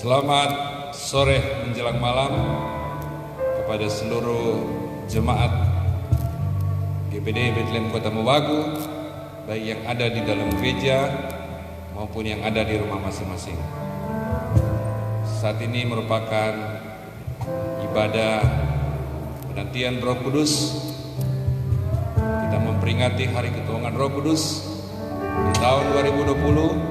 Selamat sore menjelang malam kepada seluruh jemaat GPD Bethlehem Kota Mobagu, baik yang ada di dalam gereja maupun yang ada di rumah masing-masing. Saat ini merupakan ibadah penantian Roh Kudus. Kita memperingati Hari Ketuhanan Roh Kudus di tahun 2020.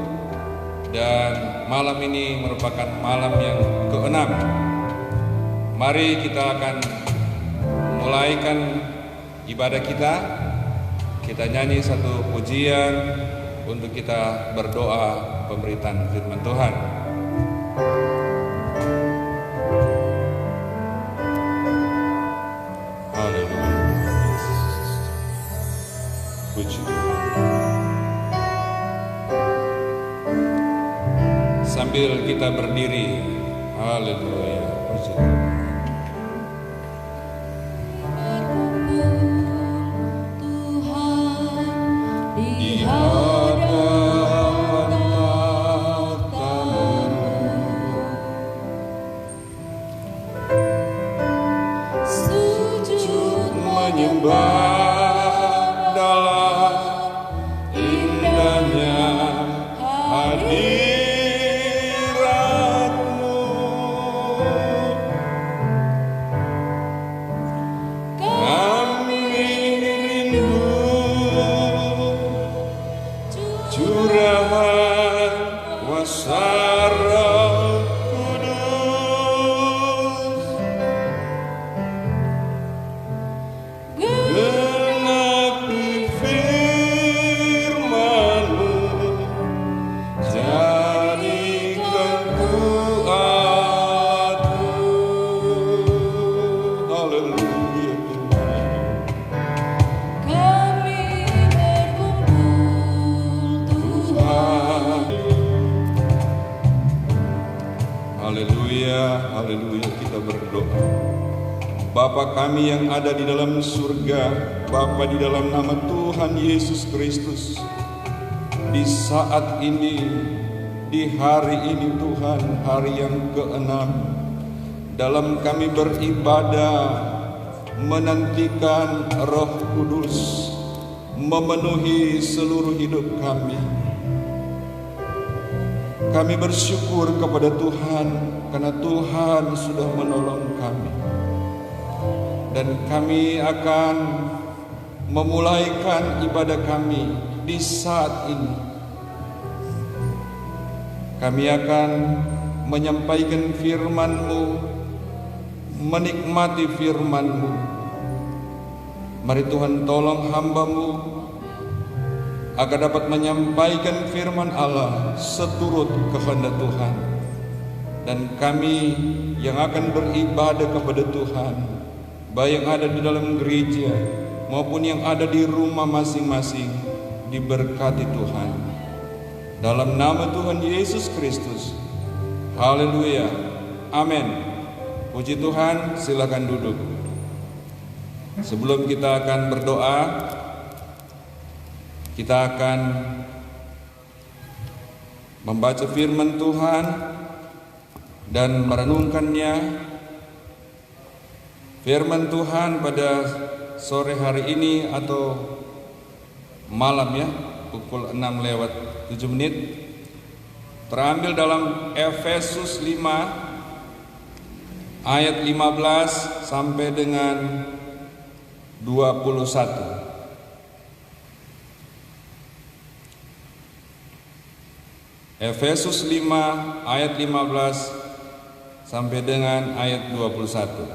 Dan malam ini merupakan malam yang ke-6. Mari kita akan mulaikan ibadah kita. Kita nyanyi satu pujian untuk kita berdoa pemberitaan firman Tuhan. Haleluya. Puji Tuhan. Sambil kita berdiri, haleluya, puji Tuhan. Di hadapan tahta-Mu, sujud menyembah dalam indahnya hadirat. Haleluya, kita berdoa. Bapa kami yang ada di dalam surga, Bapa, di dalam nama Tuhan Yesus Kristus, di saat ini, di hari ini Tuhan, hari yang ke-6, dalam kami beribadah, menantikan Roh Kudus memenuhi seluruh hidup kami. Kami bersyukur kepada Tuhan karena Tuhan sudah menolong kami. Dan kami akan memulaikan ibadah kami di saat ini. Kami akan menyampaikan firman-Mu, menikmati firman-Mu. Mari Tuhan tolong hamba-Mu agar dapat menyampaikan firman Allah seturut kehendak Tuhan. Dan kami yang akan beribadah kepada Tuhan, baik yang ada di dalam gereja maupun yang ada di rumah masing-masing, diberkati Tuhan. Dalam nama Tuhan Yesus Kristus. Haleluya. Amin. Puji Tuhan, silakan duduk. Sebelum kita akan berdoa, kita akan membaca firman Tuhan dan merenungkannya. Firman Tuhan pada sore hari ini atau malam ya, pukul 6:07 terambil dalam Efesus 5 ayat 15 sampai dengan 21. Efesus 5 ayat 15 sampai dengan ayat 21.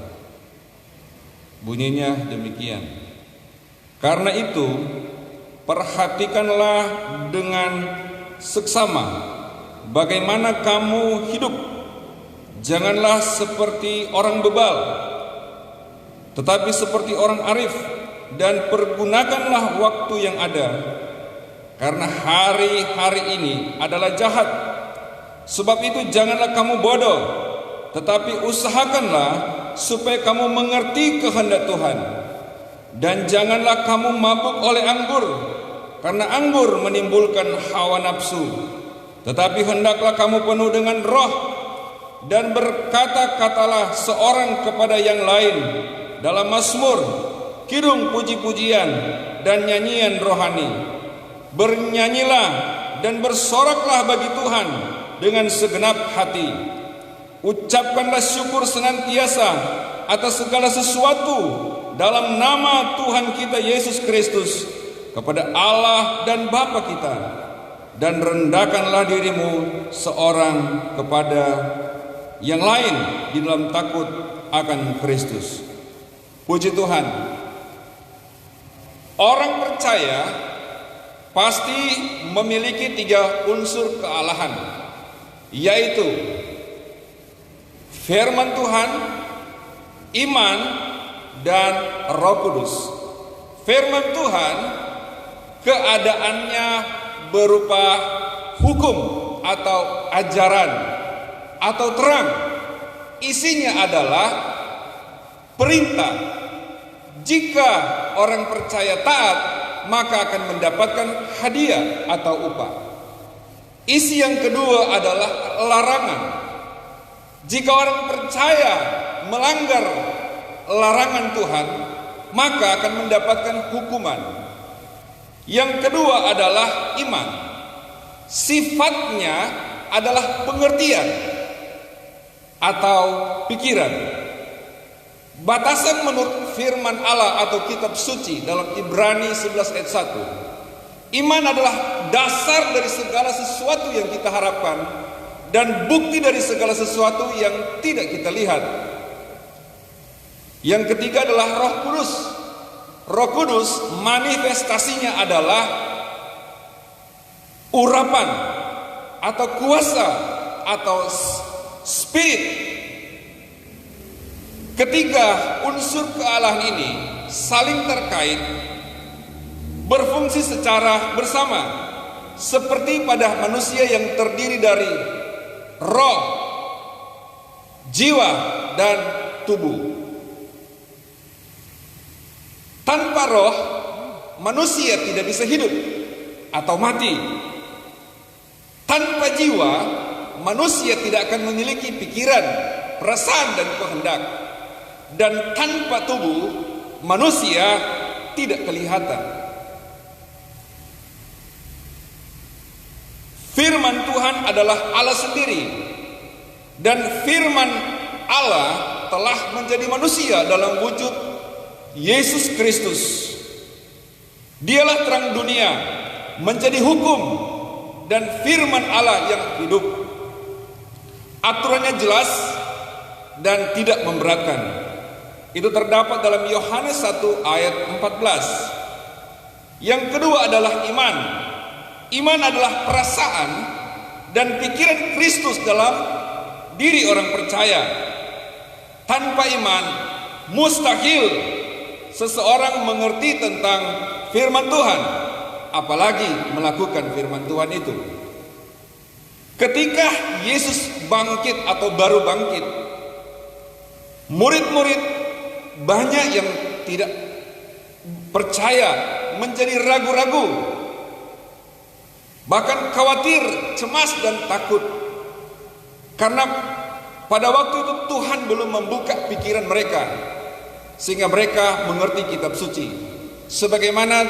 Bunyinya demikian. Karena itu, perhatikanlah dengan seksama bagaimana kamu hidup. Janganlah seperti orang bebal, tetapi seperti orang arif, dan pergunakanlah waktu yang ada. Karena hari-hari ini adalah jahat. Sebab itu janganlah kamu bodoh, tetapi usahakanlah supaya kamu mengerti kehendak Tuhan. Dan janganlah kamu mabuk oleh anggur, karena anggur menimbulkan hawa nafsu. Tetapi hendaklah kamu penuh dengan roh, dan berkata-katalah seorang kepada yang lain dalam mazmur, kirung puji-pujian dan nyanyian rohani. Bernyanyilah dan bersoraklah bagi Tuhan dengan segenap hati. Ucapkanlah syukur senantiasa atas segala sesuatu dalam nama Tuhan kita Yesus Kristus kepada Allah dan Bapa kita, dan rendahkanlah dirimu seorang kepada yang lain di dalam takut akan Kristus. Puji Tuhan. Orang percaya pasti memiliki 3 unsur kealahan, yaitu firman Tuhan, iman, dan Roh Kudus. Firman Tuhan keadaannya berupa hukum atau ajaran atau terang. Isinya adalah perintah. Jika orang percaya taat, maka akan mendapatkan hadiah atau upah. Isi yang kedua adalah larangan. Jika orang percaya melanggar larangan Tuhan, maka akan mendapatkan hukuman. Yang kedua adalah iman. Sifatnya adalah pengertian atau pikiran. Batasan menurut firman Allah atau kitab suci dalam Ibrani 11 ayat 1. Iman adalah dasar dari segala sesuatu yang kita harapkan dan bukti dari segala sesuatu yang tidak kita lihat. Yang ketiga adalah Roh Kudus. Roh Kudus manifestasinya adalah urapan atau kuasa atau spirit. Ketiga unsur kealahan ini saling terkait, berfungsi secara bersama, seperti pada manusia yang terdiri dari roh, jiwa, dan tubuh. Tanpa roh, manusia tidak bisa hidup atau mati. Tanpa jiwa, manusia tidak akan memiliki pikiran, perasaan, dan kehendak. Dan tanpa tubuh, manusia tidak kelihatan. Firman Tuhan adalah Allah sendiri, dan firman Allah telah menjadi manusia dalam wujud Yesus Kristus. Dialah terang dunia, menjadi hukum dan firman Allah yang hidup. Aturannya jelas dan tidak memberatkan. Itu terdapat dalam Yohanes 1 ayat 14. Yang kedua adalah iman. Iman adalah perasaan dan pikiran Kristus dalam diri orang percaya. Tanpa iman, mustahil seseorang mengerti tentang firman Tuhan, apalagi melakukan firman Tuhan itu. Ketika Yesus bangkit atau baru bangkit, murid-murid banyak yang tidak percaya, menjadi ragu-ragu, bahkan khawatir, cemas, dan takut. Karena pada waktu itu Tuhan belum membuka pikiran mereka, sehingga mereka mengerti kitab suci sebagaimana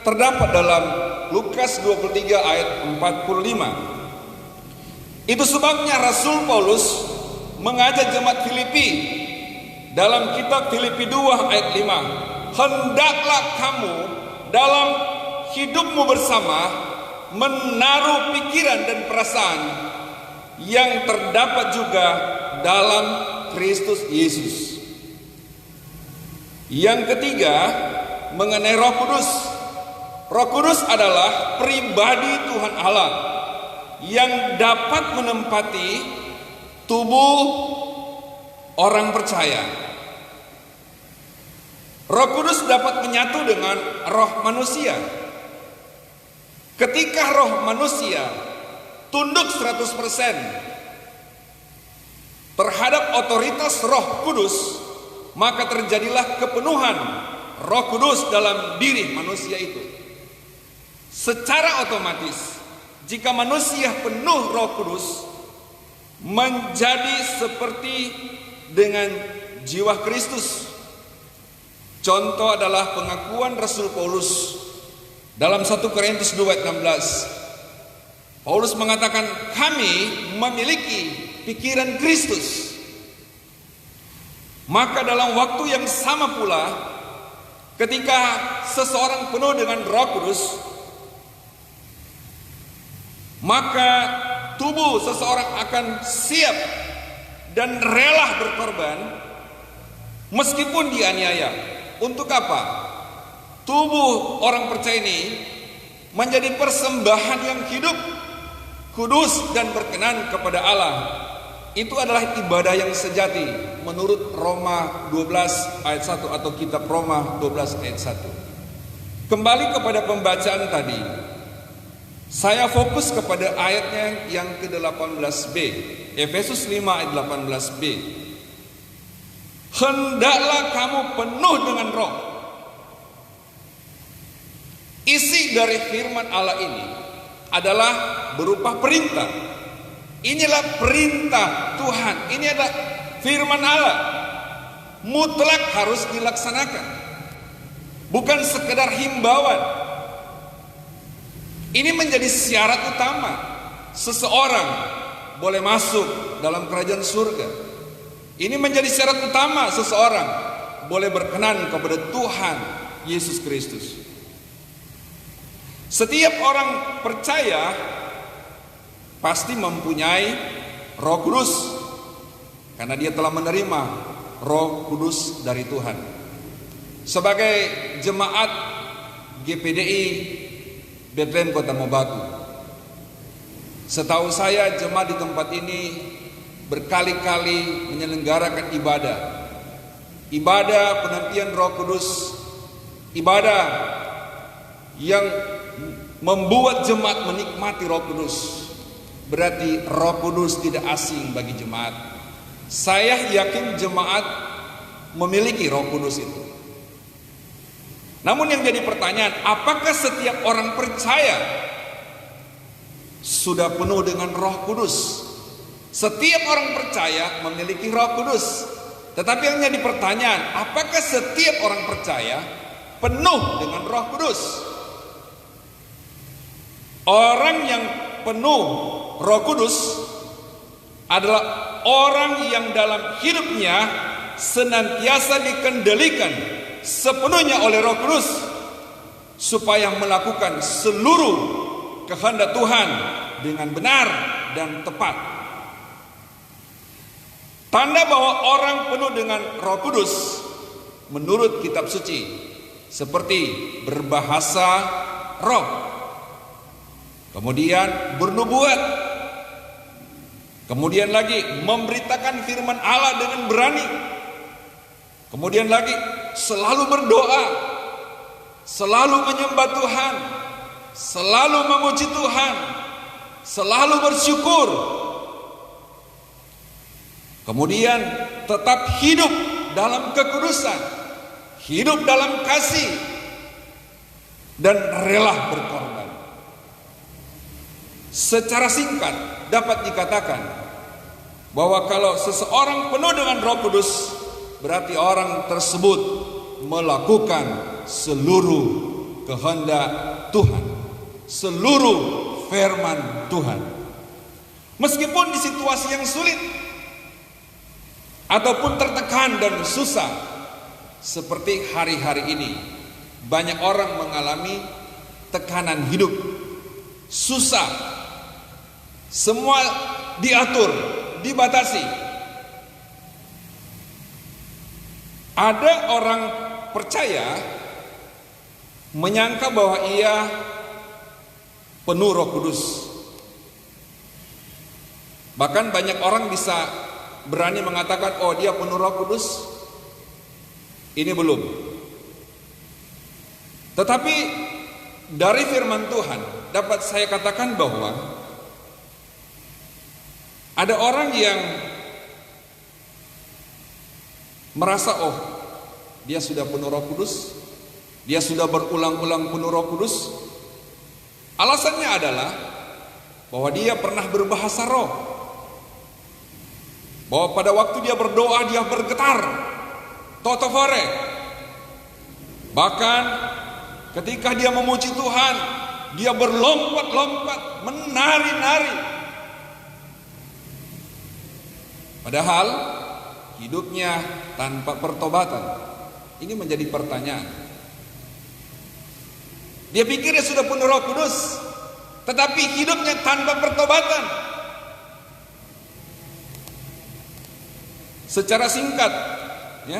terdapat dalam Lukas 23 ayat 45. Itu sebabnya Rasul Paulus mengajak jemaat Filipi dalam kitab Filipi 2 ayat 5, hendaklah kamu dalam hidupmu bersama menaruh pikiran dan perasaan yang terdapat juga dalam Kristus Yesus. Yang ketiga, mengenai Roh Kudus. Roh Kudus adalah pribadi Tuhan Allah yang dapat menempati tubuh orang percaya. Roh Kudus dapat menyatu dengan roh manusia. Ketika roh manusia tunduk 100% terhadap otoritas Roh Kudus, maka terjadilah kepenuhan Roh Kudus dalam diri manusia itu. Secara otomatis, jika manusia penuh Roh Kudus, menjadi seperti dengan jiwa Kristus. Contoh adalah pengakuan Rasul Paulus dalam 1 Korintus 2 ayat 16. Paulus mengatakan, kami memiliki pikiran Kristus. Maka dalam waktu yang sama pula, ketika seseorang penuh dengan Roh Kudus, maka tubuh seseorang akan siap dan rela berkorban meskipun dianiaya. Untuk apa? Tubuh orang percaya ini menjadi persembahan yang hidup, kudus dan berkenan kepada Allah. Itu adalah ibadah yang sejati menurut Roma 12 ayat 1 atau kitab Roma 12 ayat 1. Kembali kepada pembacaan tadi, saya fokus kepada ayatnya yang ke-18b, Efesus 5 ayat 18b. Hendaklah kamu penuh dengan Roh. Isi dari firman Allah ini adalah berupa perintah. Inilah perintah Tuhan. Ini adalah firman Allah. Mutlak harus dilaksanakan. Bukan sekedar himbauan. Ini menjadi syarat utama seseorang boleh masuk dalam kerajaan surga. Ini menjadi syarat utama seseorang boleh berkenan kepada Tuhan Yesus Kristus. Setiap orang percaya pasti mempunyai Roh Kudus karena dia telah menerima Roh Kudus dari Tuhan. Sebagai jemaat GPDI Bethlehem Kota Mobatu, setahu saya jemaat di tempat ini berkali-kali menyelenggarakan ibadah penampian Roh Kudus, ibadah yang membuat jemaat menikmati Roh Kudus. Berarti Roh Kudus tidak asing bagi jemaat. Saya yakin jemaat memiliki Roh Kudus itu. Namun yang jadi pertanyaan, apakah setiap orang percaya sudah penuh dengan Roh Kudus? Setiap orang percaya memiliki Roh Kudus. Tetapi yang jadi pertanyaan, apakah setiap orang percaya penuh dengan Roh Kudus? Orang yang penuh Roh Kudus adalah orang yang dalam hidupnya senantiasa dikendalikan sepenuhnya oleh Roh Kudus supaya melakukan seluruh kehendak Tuhan dengan benar dan tepat. Tanda bahwa orang penuh dengan Roh Kudus menurut kitab suci seperti berbahasa roh, kemudian bernubuat, kemudian lagi memberitakan firman Allah dengan berani, kemudian lagi selalu berdoa, selalu menyembah Tuhan, selalu memuji Tuhan, selalu bersyukur, kemudian tetap hidup dalam kekudusan, hidup dalam kasih, dan rela berkorban. Secara singkat dapat dikatakan bahwa kalau seseorang penuh dengan Roh Kudus, berarti orang tersebut melakukan seluruh kehendak Tuhan, seluruh firman Tuhan. Meskipun di situasi yang sulit ataupun tertekan dan susah seperti hari-hari ini, banyak orang mengalami tekanan hidup, susah, semua diatur, dibatasi. Ada orang percaya menyangka bahwa ia penuh Roh Kudus. Bahkan banyak orang bisa berani mengatakan, oh dia penuh Roh Kudus. Ini belum. Tetapi dari firman Tuhan dapat saya katakan bahwa ada orang yang merasa, oh dia sudah penuh Roh Kudus, dia sudah berulang-ulang penuh Roh Kudus. Alasannya adalah bahwa dia pernah berbahasa roh, bahwa pada waktu dia berdoa dia bergetar, totofore. Bahkan ketika dia memuji Tuhan, dia berlompat-lompat, menari-nari. Padahal hidupnya tanpa pertobatan. Ini menjadi pertanyaan. Dia pikir dia sudah penuh Roh Kudus, tetapi hidupnya tanpa pertobatan. Secara singkat, ya,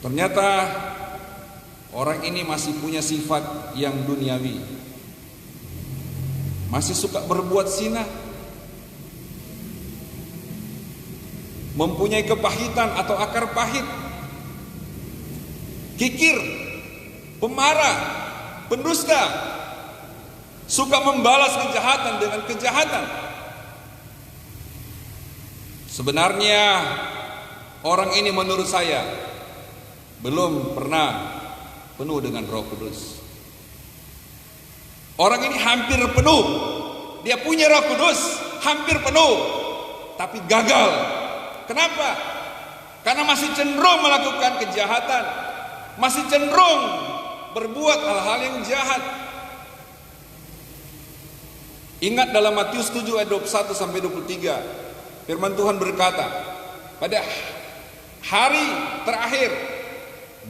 ternyata orang ini masih punya sifat yang duniawi, masih suka berbuat zina, mempunyai kepahitan atau akar pahit, kikir, pemarah, pendusta, suka membalas kejahatan dengan kejahatan. Sebenarnya orang ini menurut saya belum pernah penuh dengan Roh Kudus. Orang ini hampir penuh, dia punya Roh Kudus, hampir penuh, tapi gagal. Kenapa? Karena masih cenderung melakukan kejahatan, masih cenderung berbuat hal-hal yang jahat. Ingat dalam Matius 7 ayat 21 sampai 23, firman Tuhan berkata, pada hari terakhir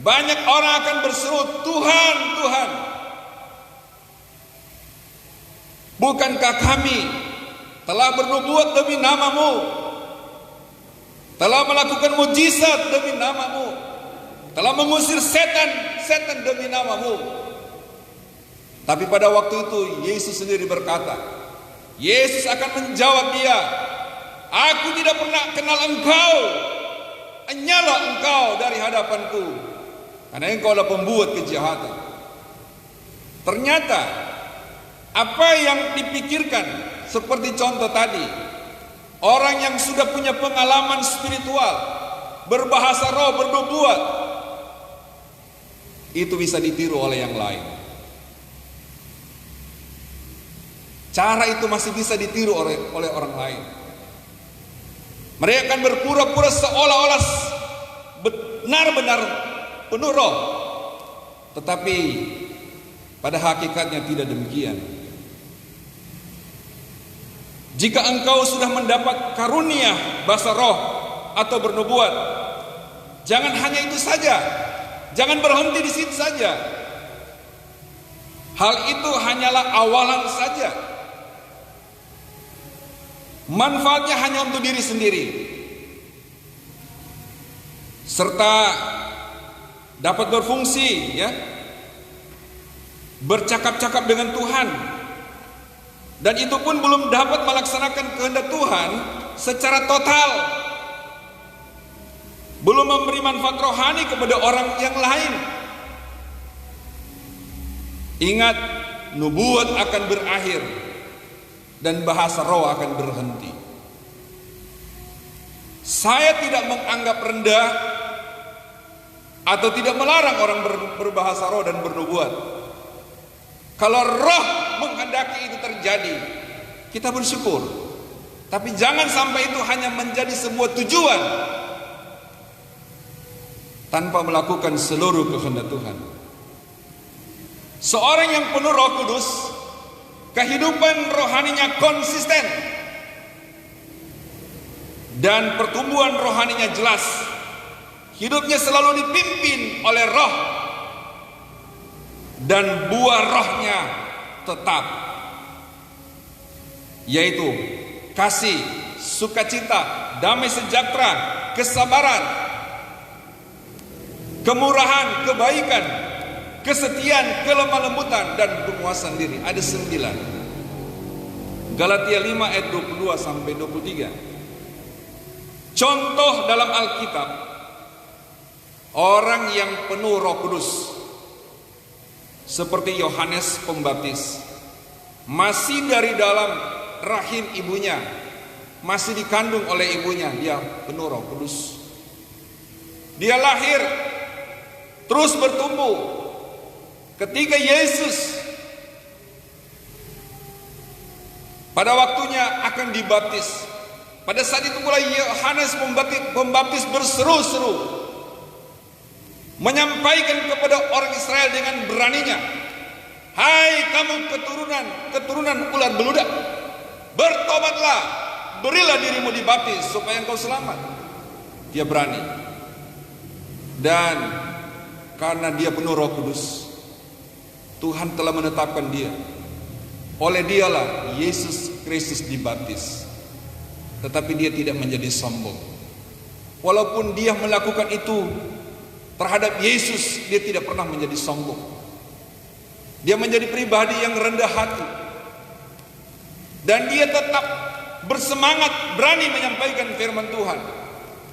banyak orang akan berseru, Tuhan, Tuhan, bukankah kami telah bernubuat demi nama-Mu, telah melakukan mujizat demi nama-Mu, telah mengusir setan demi nama-Mu? Tapi pada waktu itu Yesus sendiri berkata, Yesus akan menjawab dia, aku tidak pernah kenal engkau, enyalah engkau dari hadapanku, karena engkau adalah pembuat kejahatan. Ternyata apa yang dipikirkan seperti contoh tadi, orang yang sudah punya pengalaman spiritual, berbahasa roh, bernubuat, itu bisa ditiru oleh yang lain. Cara itu masih bisa ditiru oleh orang lain. Mereka akan berpura-pura seolah-olah benar-benar penuh roh, tetapi pada hakikatnya tidak demikian. Jika engkau sudah mendapat karunia bahasa roh atau bernubuat, jangan hanya itu saja, jangan berhenti di situ saja. Hal itu hanyalah awalan saja. Manfaatnya hanya untuk diri sendiri, serta dapat berfungsi, ya, bercakap-cakap dengan Tuhan, dan itu pun belum dapat melaksanakan kehendak Tuhan secara total, belum memberi manfaat rohani kepada orang yang lain. Ingat, nubuat akan berakhir dan bahasa roh akan berhenti. Saya tidak menganggap rendah atau tidak melarang orang berbahasa roh dan bernubuat. Kalau roh menghendaki itu terjadi, kita bersyukur. Tapi jangan sampai itu hanya menjadi sebuah tujuan tanpa melakukan seluruh kehendak Tuhan. Seorang yang penuh Roh Kudus, kehidupan rohaninya konsisten dan pertumbuhan rohaninya jelas. Hidupnya selalu dipimpin oleh roh dan buah rohnya tetap, yaitu kasih, sukacita, damai sejahtera, kesabaran, kemurahan, kebaikan, kesetiaan, kelemah lembutan, dan penguasaan diri. Ada 9. Galatia 5 ayat 22 sampai 23. Contoh dalam Alkitab orang yang penuh Roh Kudus seperti Yohanes Pembaptis, masih dari dalam rahim ibunya, masih dikandung oleh ibunya, dia penuh Roh Kudus. Dia lahir terus bertumbuh. Ketika Yesus pada waktunya akan dibaptis. Pada saat itu pula Yohanes Pembaptis berseru-seru, menyampaikan kepada orang Israel dengan beraninya, "Hai kamu keturunan ular beludak, bertobatlah, berilah dirimu dibaptis supaya engkau selamat." Dia berani. Dan karena dia penuh Roh Kudus, Tuhan telah menetapkan dia. Oleh dialah Yesus Kristus dibaptis. Tetapi dia tidak menjadi sombong. Walaupun dia melakukan itu terhadap Yesus, dia tidak pernah menjadi sombong. Dia menjadi pribadi yang rendah hati. Dan dia tetap bersemangat, berani menyampaikan firman Tuhan.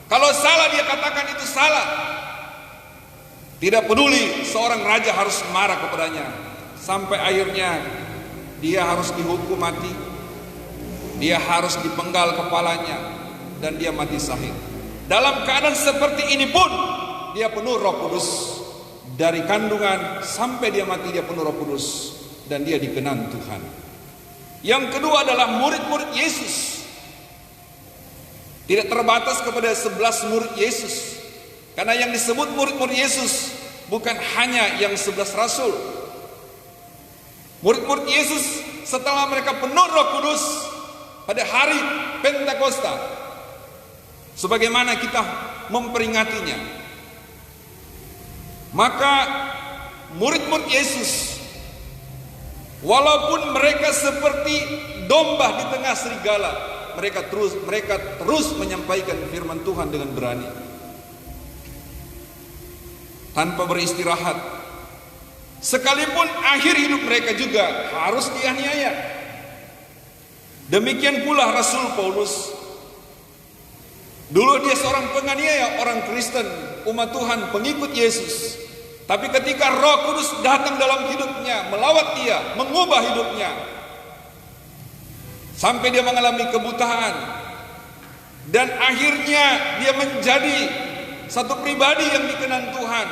Kalau salah dia katakan itu salah. Tidak peduli seorang raja harus marah kepadanya. Sampai akhirnya dia harus dihukum mati. Dia harus dipenggal kepalanya dan dia mati syahid. Dalam keadaan seperti ini pun dia penuh Roh Kudus. Dari kandungan sampai dia mati dia penuh Roh Kudus dan dia dikenan Tuhan. Yang kedua adalah murid-murid Yesus. Tidak terbatas kepada 11 murid Yesus. Karena yang disebut murid-murid Yesus bukan hanya yang 11 rasul. Murid-murid Yesus setelah mereka penuh Roh Kudus pada hari Pentakosta, sebagaimana kita memperingatinya, maka murid-murid Yesus, walaupun mereka seperti domba di tengah serigala, mereka terus menyampaikan firman Tuhan dengan berani, tanpa beristirahat. Sekalipun akhir hidup mereka juga harus dianiaya. Demikian pula Rasul Paulus. Dulu dia seorang penganiaya orang Kristen, umat Tuhan, pengikut Yesus. Tapi ketika Roh Kudus datang dalam hidupnya, melawat dia, mengubah hidupnya, sampai dia mengalami kebutaan, dan akhirnya dia menjadi satu pribadi yang dikenan Tuhan,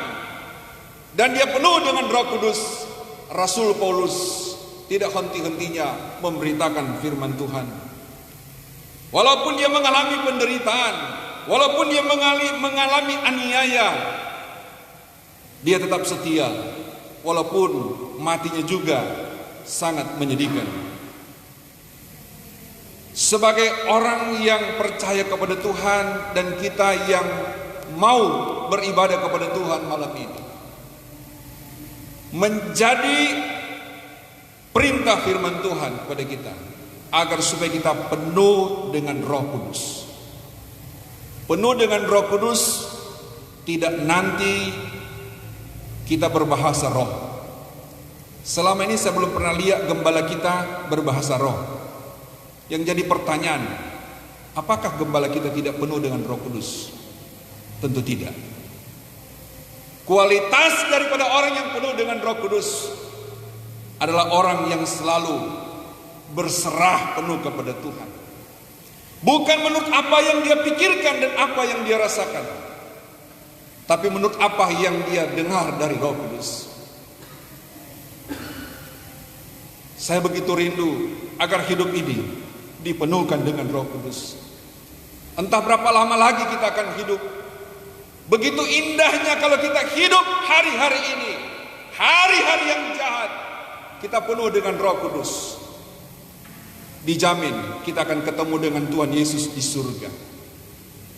dan dia penuh dengan Roh Kudus. Rasul Paulus tidak henti-hentinya memberitakan firman Tuhan. Walaupun dia mengalami penderitaan, walaupun dia mengalami aniaya, dia tetap setia. Walaupun matinya juga sangat menyedihkan. Sebagai orang yang percaya kepada Tuhan dan kita yang mau beribadah kepada Tuhan malam ini, menjadi perintah firman Tuhan kepada kita agar supaya kita penuh dengan Roh Kudus. Penuh dengan Roh Kudus, tidak nanti kita berbahasa roh. Selama ini saya belum pernah lihat gembala kita berbahasa roh. Yang jadi pertanyaan, apakah gembala kita tidak penuh dengan Roh Kudus? Tentu tidak. Kualitas daripada orang yang penuh dengan Roh Kudus adalah orang yang selalu berserah penuh kepada Tuhan. Bukan menurut apa yang dia pikirkan dan apa yang dia rasakan, tapi menurut apa yang dia dengar dari Roh Kudus. Saya begitu rindu agar hidup ini dipenuhkan dengan Roh Kudus. Entah berapa lama lagi kita akan hidup. Begitu indahnya kalau kita hidup hari-hari ini, hari-hari yang jahat, kita penuh dengan Roh Kudus. Dijamin kita akan ketemu dengan Tuhan Yesus di surga.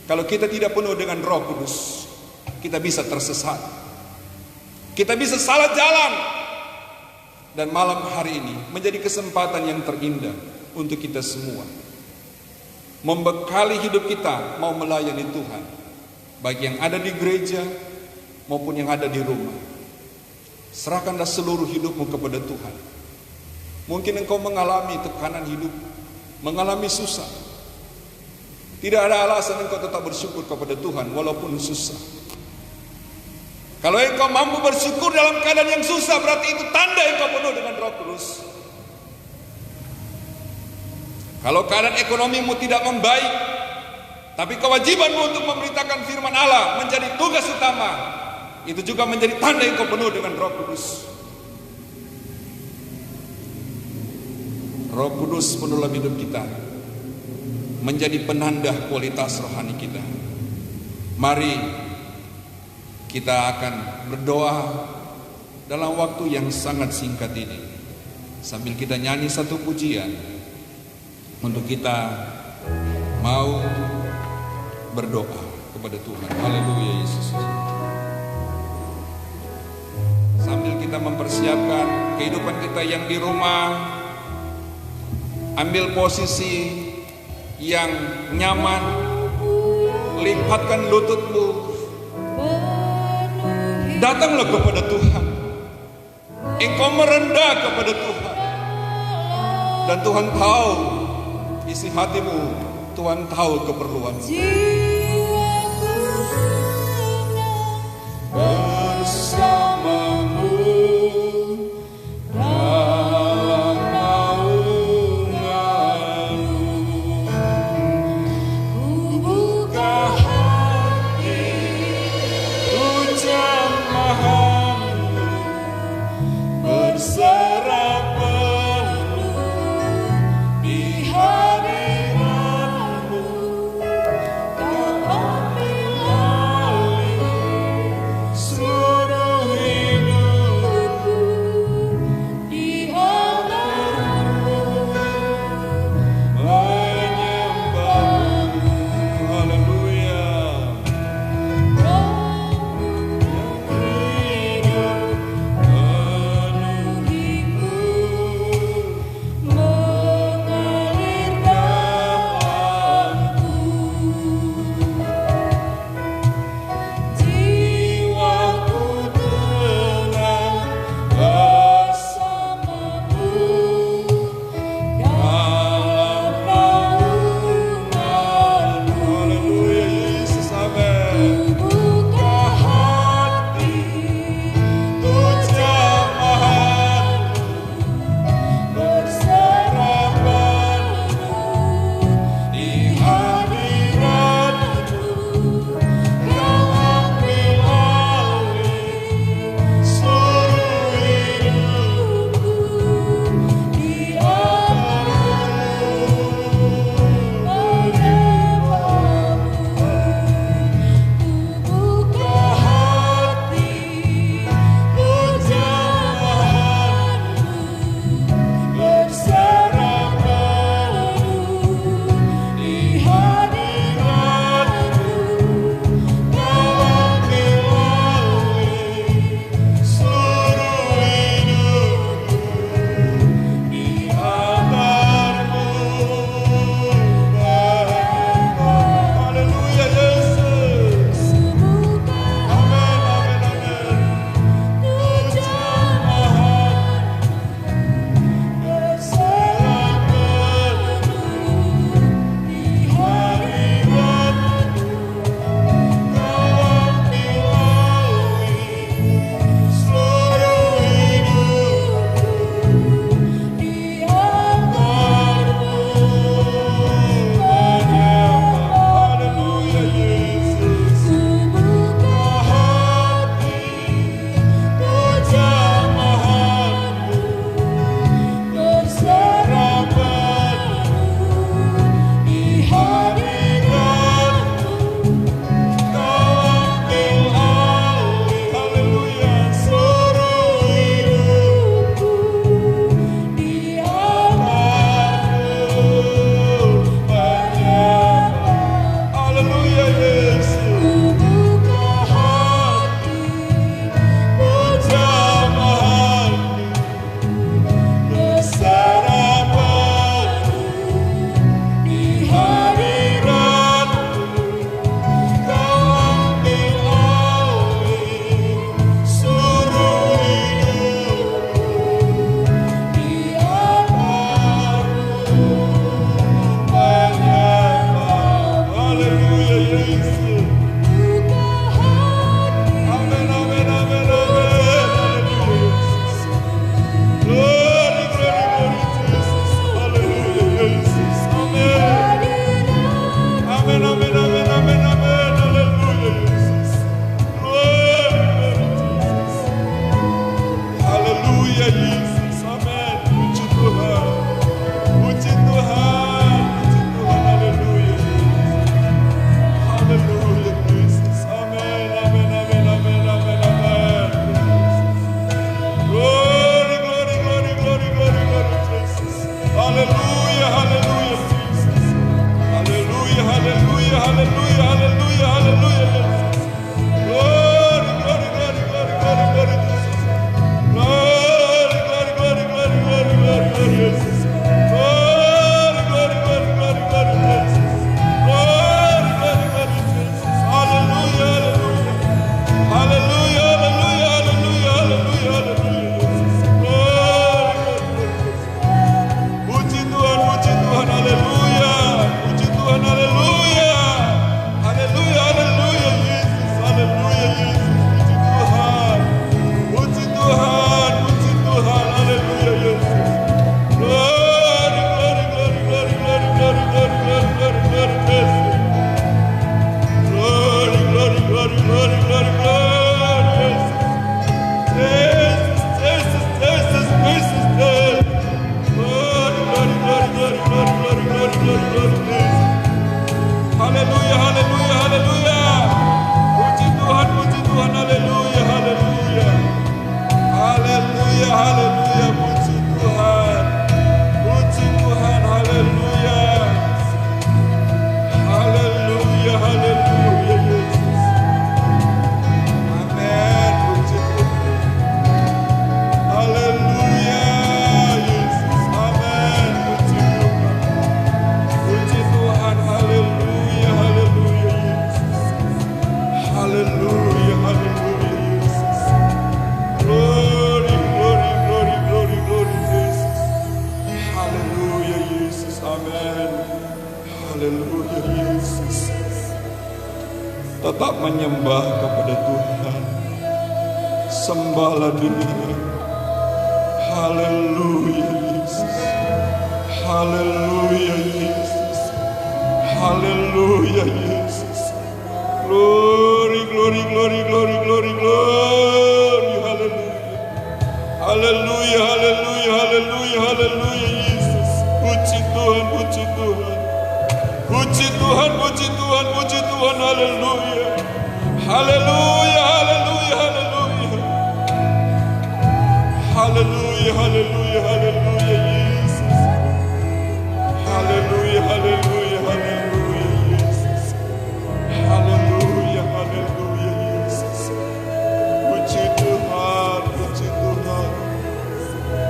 Kalau kita tidak penuh dengan Roh Kudus, kita bisa tersesat, kita bisa salah jalan. Dan malam hari ini menjadi kesempatan yang terindah untuk kita semua, membekali hidup kita mau melayani Tuhan, baik yang ada di gereja maupun yang ada di rumah. Serahkanlah seluruh hidupmu kepada Tuhan. Mungkin engkau mengalami tekanan hidup, mengalami susah. Tidak ada alasan engkau tetap bersyukur kepada Tuhan walaupun susah. Kalau engkau mampu bersyukur dalam keadaan yang susah, berarti itu tanda engkau penuh dengan Roh Kudus. Kalau keadaan ekonomimu tidak membaik, tapi kewajibanmu untuk memberitakan firman Allah menjadi tugas utama, itu juga menjadi tanda engkau penuh dengan Roh Kudus. Roh Kudus penuh hidup kita, menjadi penanda kualitas rohani kita. Mari kita akan berdoa dalam waktu yang sangat singkat ini, sambil kita nyanyi satu pujian untuk kita mau berdoa kepada Tuhan. Haleluya Yesus. Sambil kita mempersiapkan kehidupan kita yang di rumah, ambil posisi yang nyaman, lipatkan lututmu, datanglah kepada Tuhan. Engkau merendah kepada Tuhan, dan Tuhan tahu isi hatimu. Tuhan tahu keperluanmu. Bersamamu dalam naunganmu, ku buka hati, ku jamahanmu, berserah penuh di hadiratmu. Kau ambil alih seluruh hidupku di halamanmu, menyembahmu. Haleluya. Rohmu yang hidup penuhi tetap menyembah kepada Tuhan. Sembahlah Dia. Haleluya Yesus. Haleluya Yesus. Haleluya Yesus. Glory, glory, glory, glory, glory, glory. Haleluya. Haleluya, haleluya, haleluya, haleluya Yesus. Puji Tuhan, puji Tuhan. Puji Tuhan, puji Tuhan, puji Tuhan. Haleluya. Haleluya, haleluya, haleluya. Haleluya, haleluya, haleluya Yesus. Haleluya, haleluya, haleluya Yesus. Haleluya, haleluya Yesus. Puji Tuhan, puji Tuhan.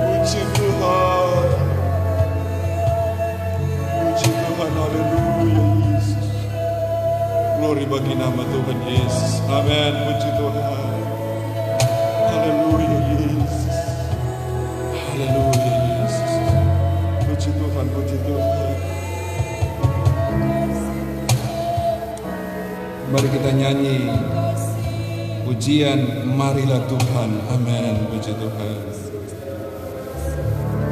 Puji Tuhan. Puji Tuhan, haleluya Yesus. Glory bagi nama Tuhan Yesus. Amin, puji Tuhan. Haleluya Yesus. Haleluya Yesus. Puji Tuhan, puji Tuhan. Mari kita nyanyi pujian Marilah Tuhan. Amin, puji Tuhan.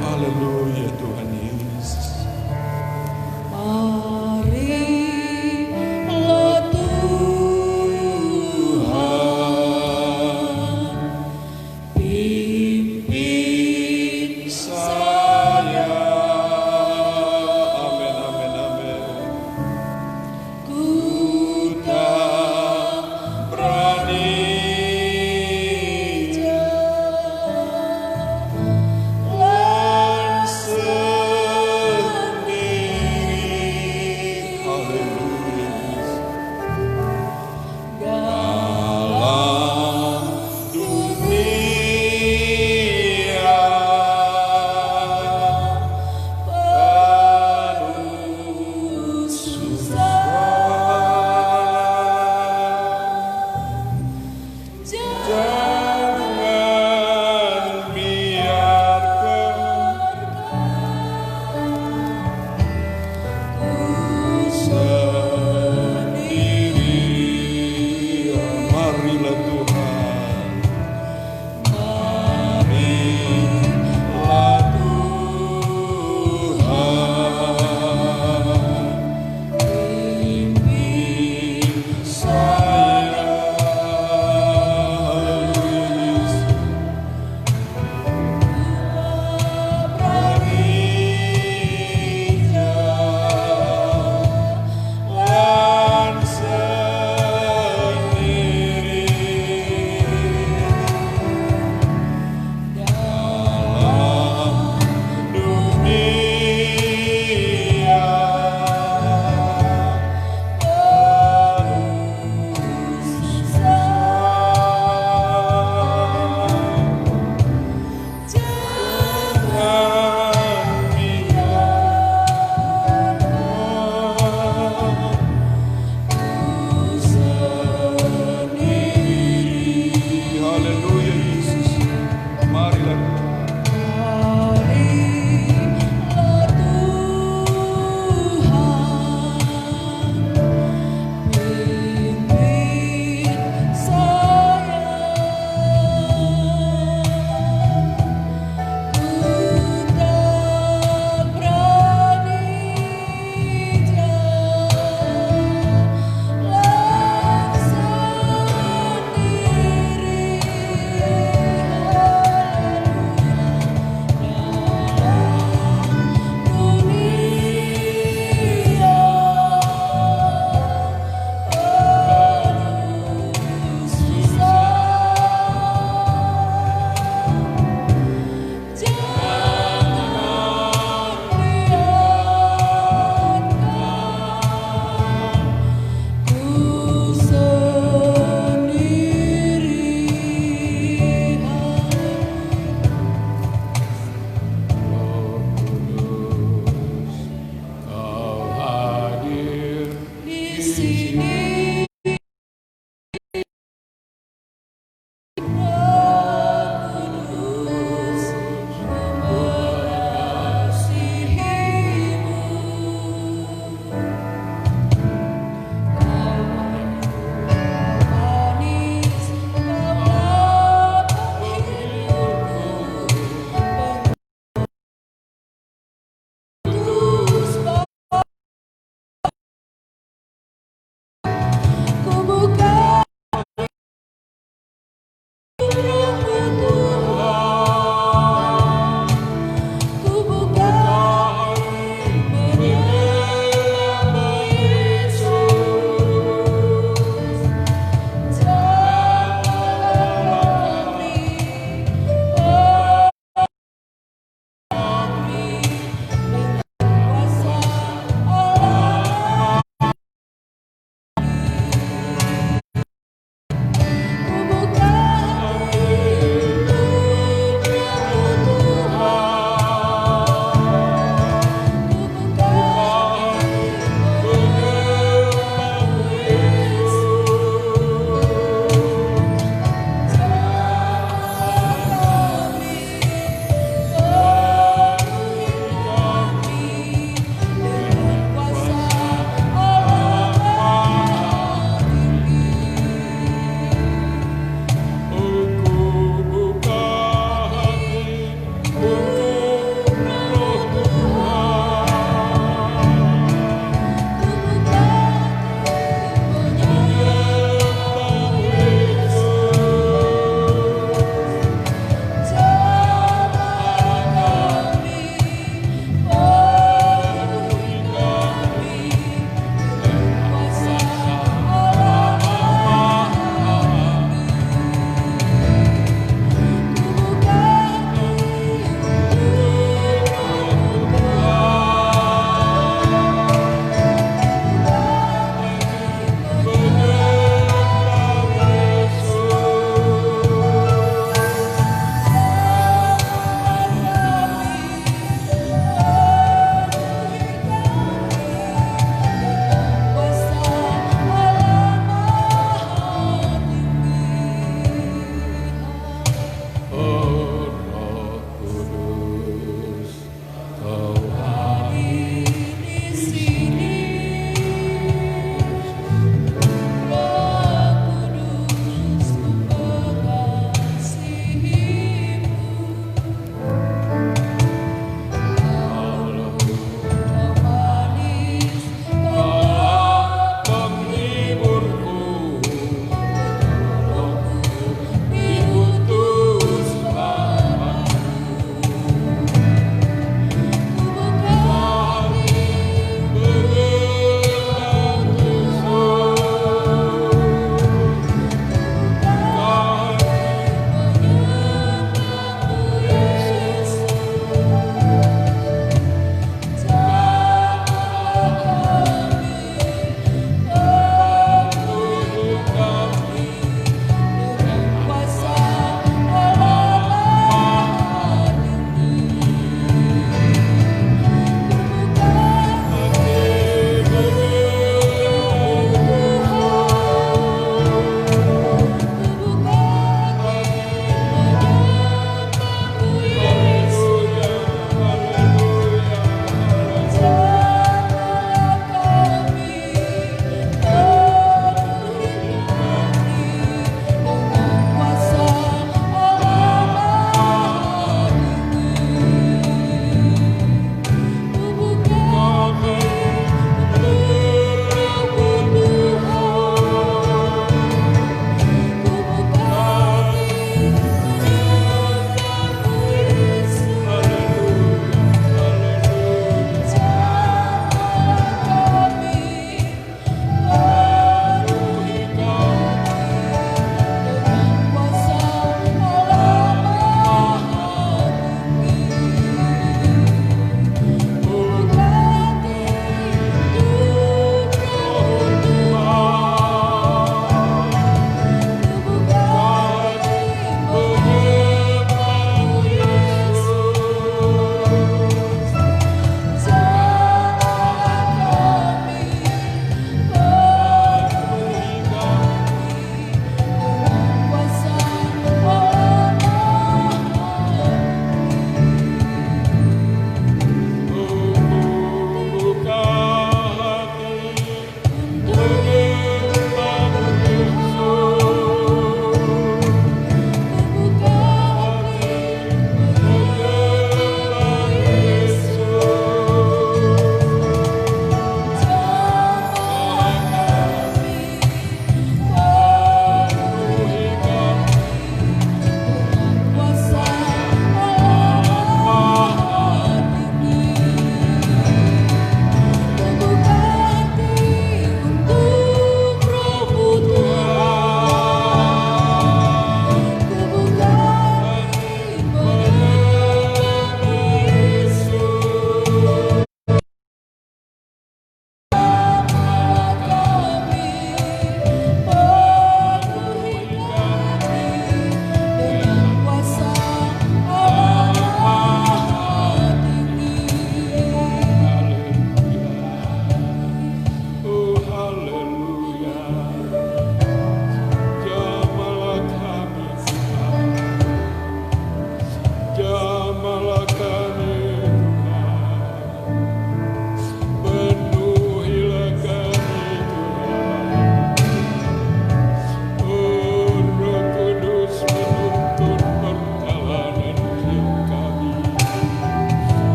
Haleluya Tuhan Yesus. Marilah Tuhan, pimpin saya. Amin, amin, amin. Ku Tak berani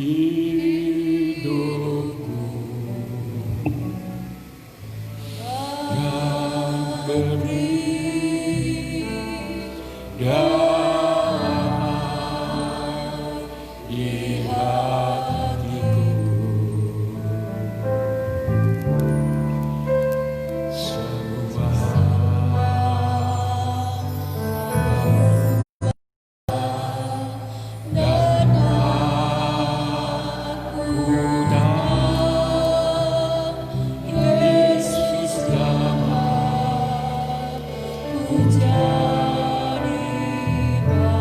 hidupku yang beri damai di hatiku. Semua dan aku tahu Yesus damai jadi baru.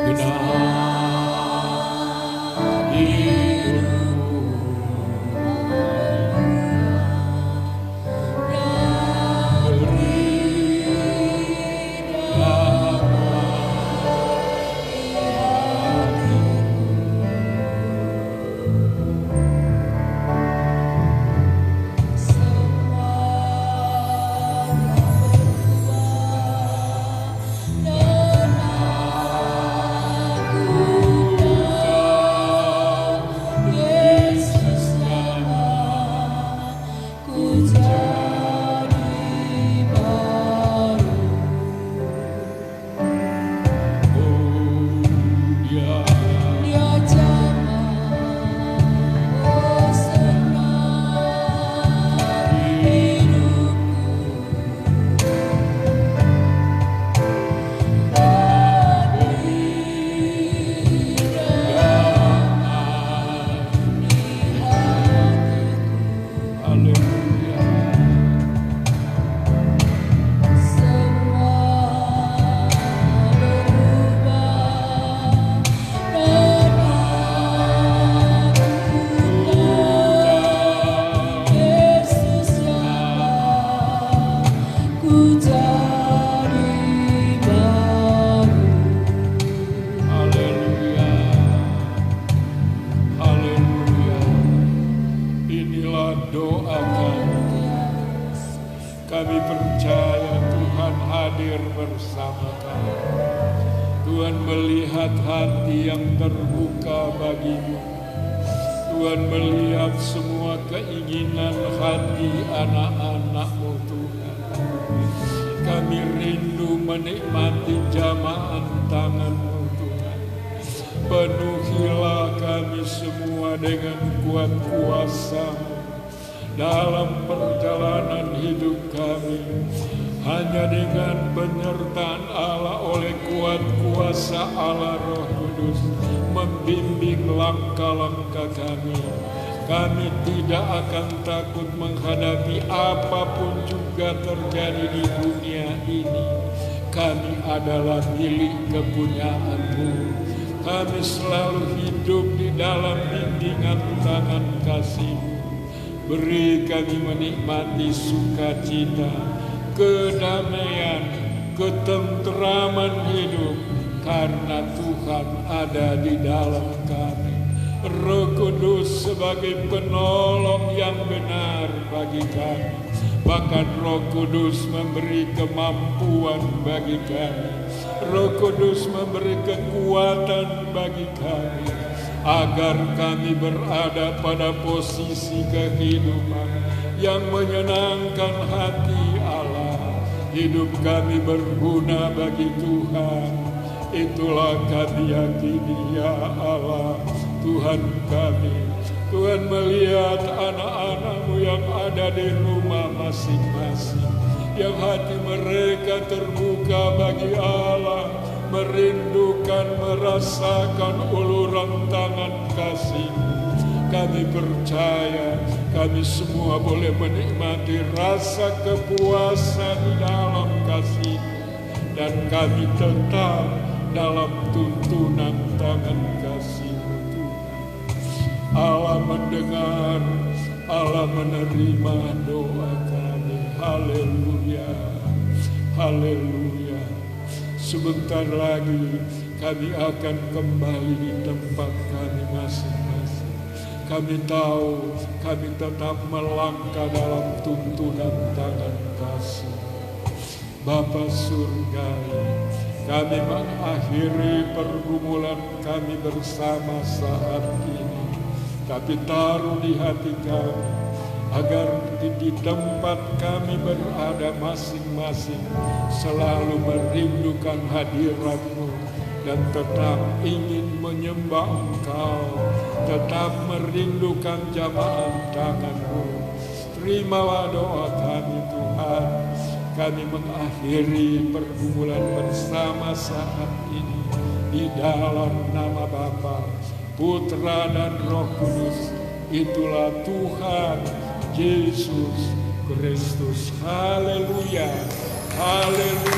Genap hidupku beri Doa kami percaya Tuhan hadir bersama kami. Tuhan melihat hati yang terbuka bagimu. Tuhan melihat semua keinginan hati anak-anak-Mu Tuhan. Kami rindu menikmati jamahan tangan-Mu Tuhan. Penuhilah kami semua dengan kuat kuasa-Mu dalam perjalanan hidup kami. Hanya dengan penyertaan Allah oleh kuat kuasa Allah Roh Kudus membimbing langkah-langkah kami. Kami tidak akan takut menghadapi apapun juga terjadi di dunia ini. Kami adalah milik kepunyaan-Mu. Kami selalu hidup di dalam bimbingan tangan kasih-Mu. Beri kami menikmati sukacita, kedamaian, ketentraman hidup, karena Tuhan ada di dalam kami. Roh Kudus sebagai penolong yang benar bagi kami. Bahkan Roh Kudus memberi kemampuan bagi kami. Roh Kudus memberi kekuatan bagi kami, agar kami berada pada posisi kehidupan yang menyenangkan hati Allah. Hidup kami berguna bagi Tuhan. Itulah kami yakini, ya Allah, Tuhan kami. Tuhan melihat anak-anak-Mu yang ada di rumah masing-masing, yang hati mereka terbuka bagi Allah, merindukan, merasakan uluran tangan kasih-Mu. Kami percaya kami semua boleh menikmati rasa kepuasan di dalam kasih-Mu, dan kami tetap dalam tuntunan tangan kasih-Mu Tuhan. Allah mendengar, Allah menerima doa kami. Haleluya, haleluya. Sebentar lagi kami akan kembali di tempat kami masing-masing. Kami tahu kami tetap melangkah dalam tuntunan tangan kasih. Bapa Surgawi, kami mengakhiri pergumulan kami bersama saat ini. Tapi taruh di hati kami, agar di tempat kami berada masing-masing selalu merindukan hadirat-Mu dan tetap ingin menyembah Engkau, tetap merindukan jamaah tangan-Mu. Terimalah doa kami Tuhan. Kami mengakhiri pergumulan bersama saat ini di dalam nama Bapa, Putra dan Roh Kudus. Itulah Tuhan Yesus Kristus. Haleluya, haleluya.